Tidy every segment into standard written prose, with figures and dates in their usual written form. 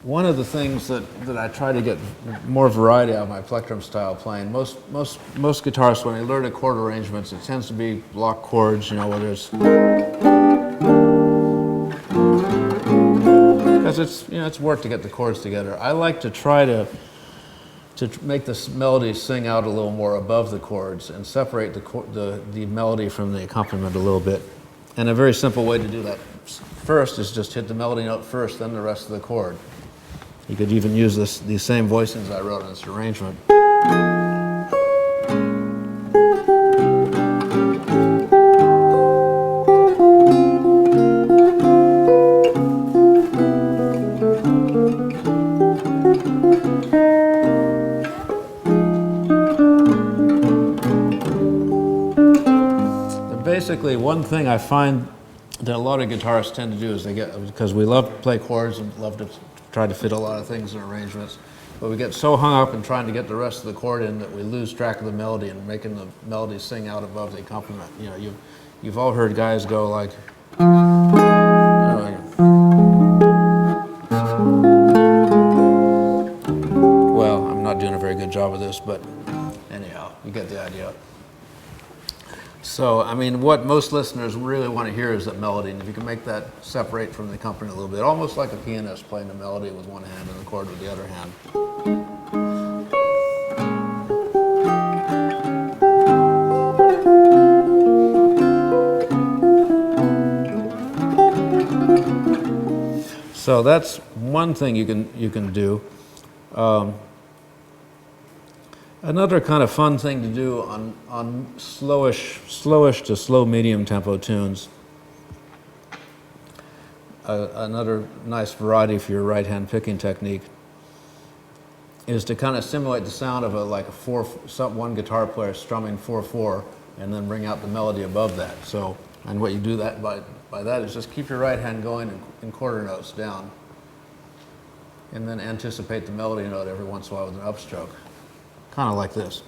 One of the things that I try to get more variety out of my plectrum style playing, most guitarists, when they learn a chord arrangements, it tends to be block chords, you know, where there's, because it's, you know, it's work to get the chords together. I like to try to make this melody sing out a little more above the chords and separate the melody from the accompaniment a little bit. And a very simple way to do that first is just hit the melody note first, then the rest of the chord. You could even use these same voicings I wrote in this arrangement. And basically, one thing I find that a lot of guitarists tend to do is because we love to play chords and love to try to fit a lot of things in arrangements, but we get so hung up in trying to get the rest of the chord in that we lose track of the melody and making the melody sing out above the accompaniment. You know, you've all heard guys go like, well, I'm not doing a very good job of this, but anyhow, you get the idea. So, I mean, what most listeners really want to hear is that melody, and if you can make that separate from the accompaniment a little bit, almost like a pianist playing the melody with one hand and the chord with the other hand. So that's one thing you can do. Another kind of fun thing to do on slowish to slow medium tempo tunes, another nice variety for your right hand picking technique, is to kind of simulate the sound of one guitar player strumming 4/4 and then bring out the melody above that. So, and what you do that by that is just keep your right hand going in quarter notes down, and then anticipate the melody note every once in a while with an upstroke. Kind of like this.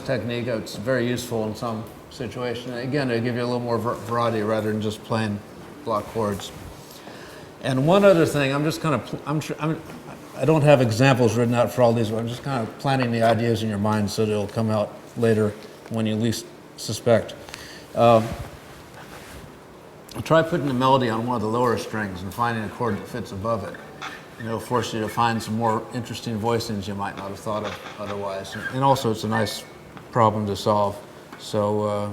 Technique. It's very useful in some situations. Again, it'll give you a little more variety rather than just playing block chords. And one other thing, I don't have examples written out for all these, but I'm just kind of planting the ideas in your mind so that it'll come out later when you least suspect. Try putting the melody on one of the lower strings and finding a chord that fits above it. It'll force you to find some more interesting voicings you might not have thought of otherwise. And also, it's a nice problem to solve. So,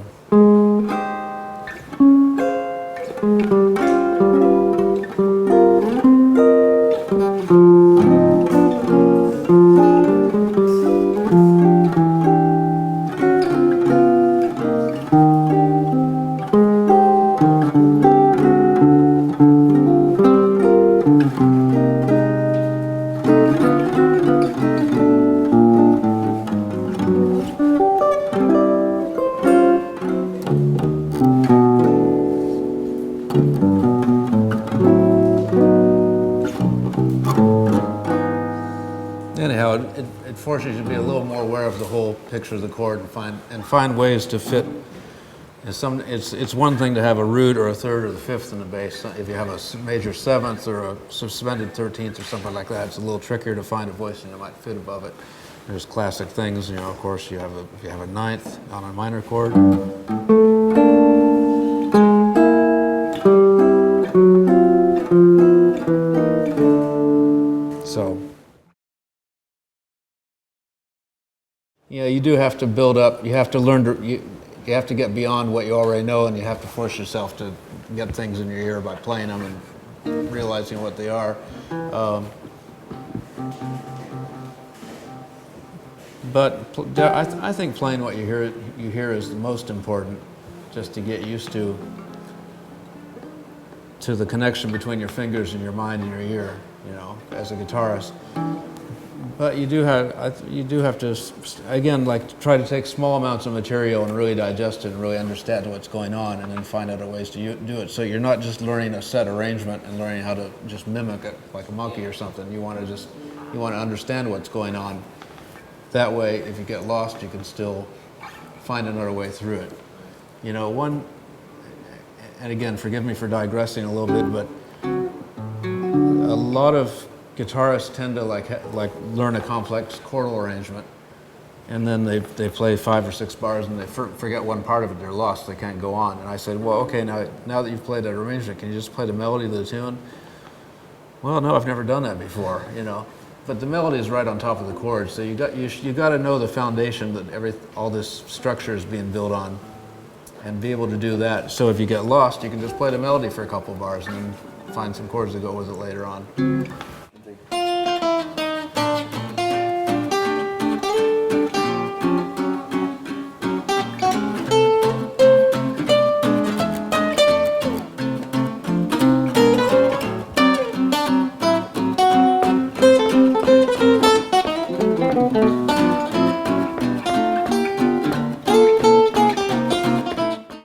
it forces you to be a little more aware of the whole picture of the chord and find ways to fit. It's one thing to have a root or a third or the fifth in the bass. If you have a major seventh or a suspended 13th or something like that, it's a little trickier to find a voicing that might fit above it. There's classic things, you know. Of course, if you have a ninth on a minor chord. you know, you do have to build up. You have to learn to. You have to get beyond what you already know, and you have to force yourself to get things in your ear by playing them and realizing what they are. But I think playing what you hear is the most important, just to get used to the connection between your fingers and your mind and your ear, you know, as a guitarist. But you do have to, again, like try to take small amounts of material and really digest it and really understand what's going on, and then find other ways to do it. So you're not just learning a set arrangement and learning how to just mimic it like a monkey or something. You want to understand what's going on. That way, if you get lost, you can still find another way through it. You know, and again, forgive me for digressing a little bit, but a lot of guitarists tend to like learn a complex chordal arrangement, and then they play 5 or 6 bars and they forget one part of it. They're lost. They can't go on. And I said, well, okay, now that you've played that arrangement, can you just play the melody of the tune? Well, no, I've never done that before, you know. But the melody is right on top of the chords, so you got to know the foundation that all this structure is being built on, and be able to do that. So if you get lost, you can just play the melody for a couple bars and then find some chords to go with it later on.